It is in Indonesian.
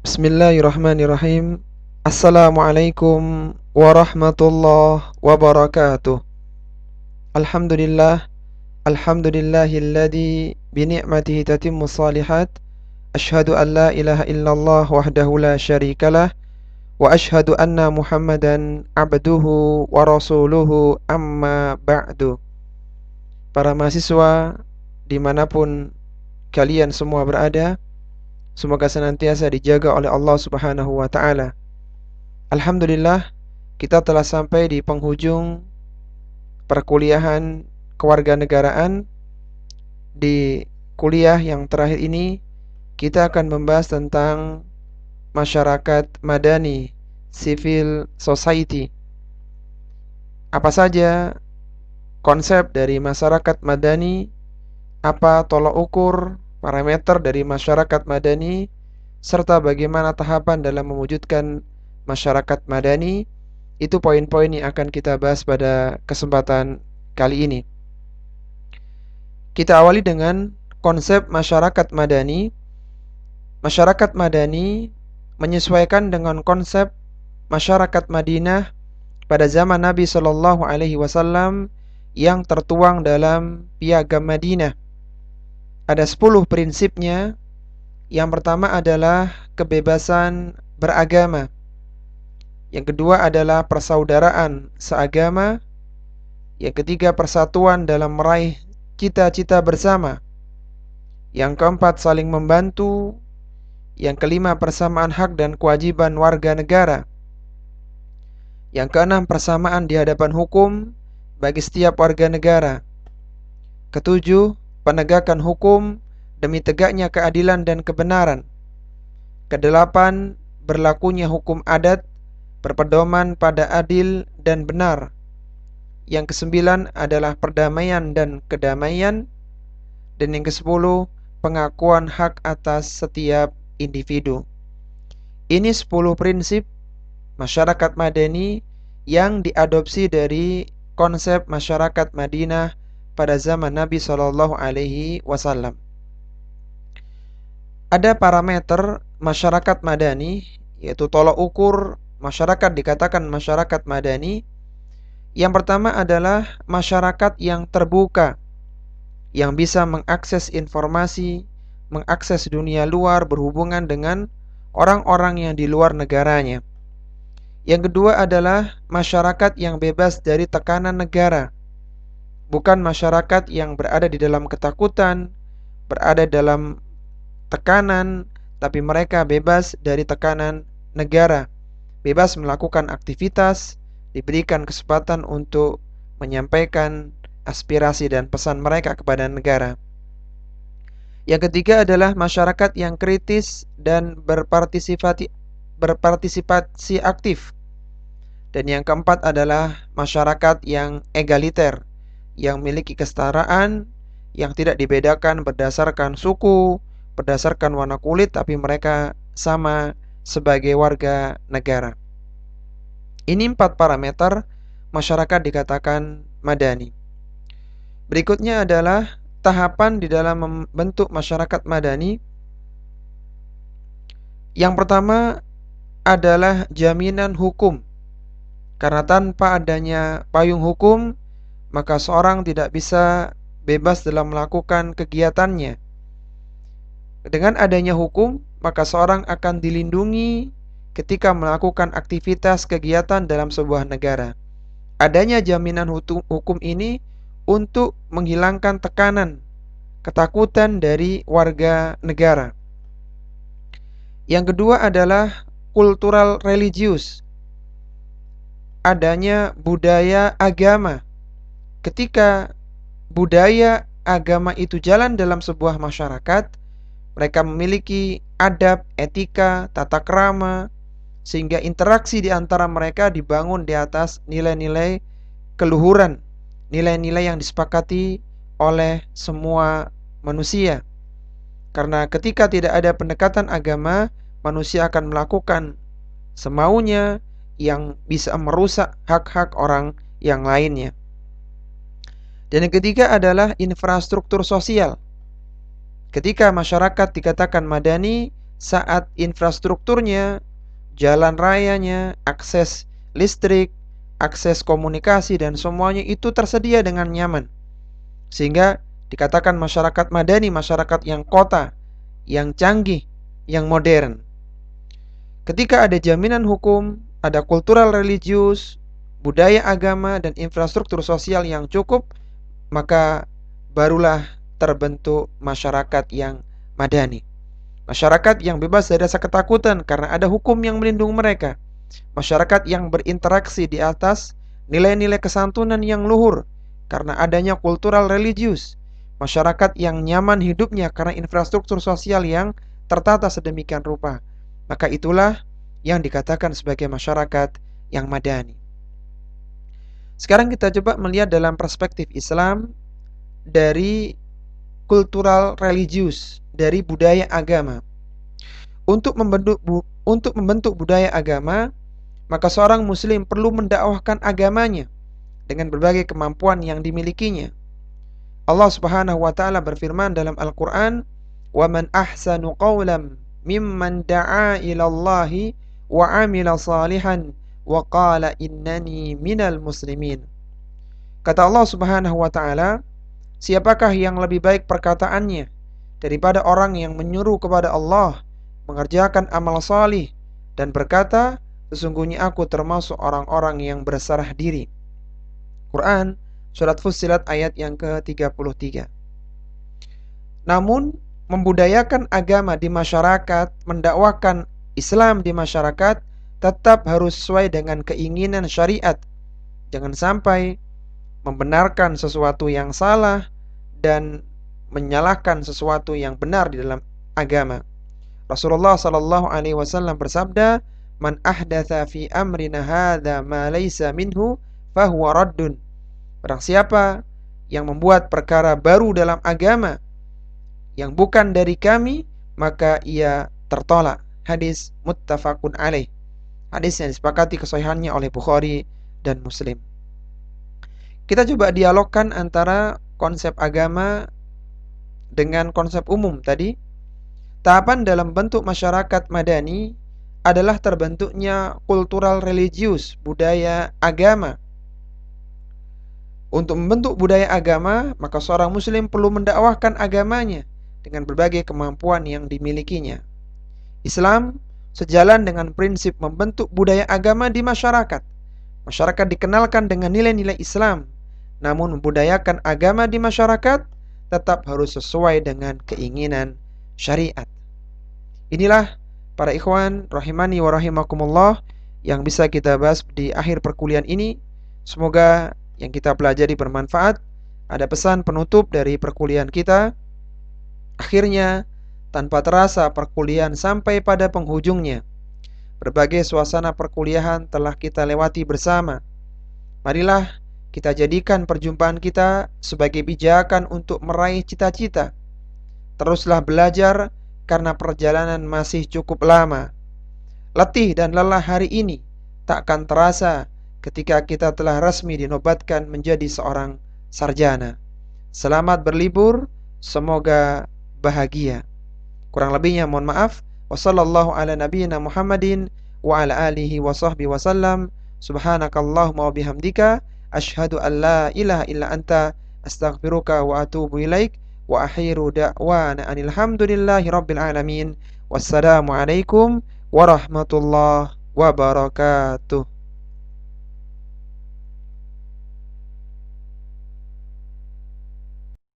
Bismillahirrahmanirrahim. Assalamualaikum warahmatullahi wabarakatuh. Alhamdulillah, alhamdulillahilladzi bini'matihi tatimmus shalihat. Asyhadu an la ilaha illallah wahdahu la syarikalah wa asyhadu anna Muhammadan abduhu wa rasuluhu amma ba'du. Para mahasiswa dimanapun kalian semua berada, semoga senantiasa dijaga oleh Allah Subhanahu wa taala. Alhamdulillah, kita telah sampai di penghujung perkuliahan kewarganegaraan. Di kuliah yang terakhir ini, kita akan membahas tentang masyarakat madani, civil society. Apa saja konsep dari masyarakat madani, apa tolok ukur, parameter dari masyarakat madani, serta bagaimana tahapan dalam mewujudkan masyarakat madani. Itu poin-poin yang akan kita bahas pada kesempatan kali ini. Kita awali dengan konsep masyarakat madani. Masyarakat madani menyesuaikan dengan konsep masyarakat Madinah pada zaman Nabi Shallallahu Alaihi Wasallam yang tertuang dalam Piagam Madinah. Ada 10 prinsipnya. Yang pertama adalah kebebasan beragama. Yang kedua adalah persaudaraan seagama. Yang ketiga, persatuan dalam meraih cita-cita bersama. Yang keempat, saling membantu. Yang kelima, persamaan hak dan kewajiban warga negara. Yang keenam, persamaan di hadapan hukum bagi setiap warga negara. Ketujuh, penegakan hukum demi tegaknya keadilan dan kebenaran. Kedelapan, berlakunya hukum adat berpedoman pada adil dan benar. Yang kesembilan adalah perdamaian dan kedamaian. Dan yang kesepuluh, pengakuan hak atas setiap individu. Ini 10 prinsip masyarakat madani yang diadopsi dari konsep masyarakat Madinah pada zaman Nabi Shallallahu Alaihi Wasallam. Ada parameter masyarakat madani, yaitu tolok ukur masyarakat dikatakan masyarakat madani. Yang pertama adalah masyarakat yang terbuka, yang bisa mengakses informasi, mengakses dunia luar berhubungan dengan orang-orang yang di luar negaranya. Yang kedua adalah masyarakat yang bebas dari tekanan negara, bukan masyarakat yang berada di dalam ketakutan, berada dalam tekanan, tapi mereka bebas dari tekanan negara, bebas melakukan aktivitas, diberikan kesempatan untuk menyampaikan aspirasi dan pesan mereka kepada negara. Yang ketiga adalah masyarakat yang kritis dan berpartisipasi aktif. Dan yang keempat adalah masyarakat yang egaliter, yang memiliki kesetaraan, yang tidak dibedakan berdasarkan suku, berdasarkan warna kulit, tapi mereka sama sebagai warga negara. Ini 4 parameter masyarakat dikatakan madani. Berikutnya adalah tahapan di dalam membentuk masyarakat madani. Yang pertama adalah jaminan hukum. Karena tanpa adanya payung hukum, maka seorang tidak bisa bebas dalam melakukan kegiatannya. Dengan adanya hukum, maka seorang akan dilindungi ketika melakukan aktivitas kegiatan dalam sebuah negara. Adanya jaminan hukum ini untuk menghilangkan tekanan, ketakutan dari warga negara. Yang kedua adalah kultural religius. Adanya budaya agama. Ketika budaya agama itu jalan dalam sebuah masyarakat, mereka memiliki adab, etika, tata krama, sehingga interaksi di antara mereka dibangun di atas nilai-nilai keluhuran, nilai-nilai yang disepakati oleh semua manusia. Karena ketika tidak ada pendekatan agama, manusia akan melakukan semaunya yang bisa merusak hak-hak orang yang lainnya. Dan yang ketiga adalah infrastruktur sosial. Ketika masyarakat dikatakan madani, saat infrastrukturnya, jalan rayanya, akses listrik, akses komunikasi dan semuanya itu tersedia dengan nyaman. Sehingga dikatakan masyarakat madani, masyarakat yang kota, yang canggih, yang modern. Ketika ada jaminan hukum, ada kultural religius, budaya agama dan infrastruktur sosial yang cukup, maka barulah terbentuk masyarakat yang madani. Masyarakat yang bebas dari rasa ketakutan karena ada hukum yang melindungi mereka. Masyarakat yang berinteraksi di atas nilai-nilai kesantunan yang luhur karena adanya kultural religius. Masyarakat yang nyaman hidupnya karena infrastruktur sosial yang tertata sedemikian rupa. Maka itulah yang dikatakan sebagai masyarakat yang madani. Sekarang kita coba melihat dalam perspektif Islam dari kultural religius, dari budaya agama. Untuk membentuk budaya agama, maka seorang muslim perlu mendakwahkan agamanya dengan berbagai kemampuan yang dimilikinya. Allah Subhanahu wa taala berfirman dalam Al-Qur'an, "Wa man ahsanu qawlan mimman da'a ila Allahi wa 'amila salihan wa qala innani minal muslimin." Kata Allah Subhanahu wa taala, siapakah yang lebih baik perkataannya daripada orang yang menyuruh kepada Allah, mengerjakan amal salih dan berkata, sesungguhnya aku termasuk orang-orang yang berserah diri. Quran Surat Fussilat ayat yang ke-33. Namun membudayakan agama di masyarakat, mendakwakan Islam di masyarakat tetap harus sesuai dengan keinginan syariat. Jangan sampai membenarkan sesuatu yang salah dan menyalahkan sesuatu yang benar di dalam agama. Rasulullah sallallahu alaihi wasallam bersabda, "Man ahdatsa fi amrina hadza ma laysa minhu fahuwa raddun." Barang siapa yang membuat perkara baru dalam agama yang bukan dari kami, maka ia tertolak. Hadis muttafaqun alaih. Hadis yang disepakati kesahihannya oleh Bukhari dan Muslim. Kita coba dialogkan antara konsep agama dengan konsep umum tadi. Tahapan dalam bentuk masyarakat madani adalah terbentuknya kultural religius, budaya agama. Untuk membentuk budaya agama, maka seorang muslim perlu mendakwahkan agamanya dengan berbagai kemampuan yang dimilikinya. Islam sejalan dengan prinsip membentuk budaya agama di masyarakat. Masyarakat dikenalkan dengan nilai-nilai Islam, namun membudayakan agama di masyarakat tetap harus sesuai dengan keinginan syariat. Inilah para ikhwan rahimani wa rahimakumullah yang bisa kita bahas di akhir perkuliahan ini. Semoga yang kita pelajari bermanfaat. Ada pesan penutup dari perkuliahan kita. Akhirnya, tanpa terasa perkuliahan sampai pada penghujungnya. Berbagai suasana perkuliahan telah kita lewati bersama. Marilah kita jadikan perjumpaan kita sebagai pijakan untuk meraih cita-cita. Teruslah belajar karena perjalanan masih cukup lama. Letih dan lelah hari ini tak akan terasa ketika kita telah resmi dinobatkan menjadi seorang sarjana. Selamat berlibur, semoga bahagia. Kurang lebihnya mohon maaf. Wassallallahu ala nabiyyina Muhammadin wa ala alihi wa sahbihi wasallam. Subhanakallahumma wa bihamdika asyhadu an la ilaha illa anta astaghfiruka wa atubu ilaik. Wa akhiru da'wana anil hamdulillahi rabbil alamin. Wassalamu alaikum warahmatullahi wabarakatuh.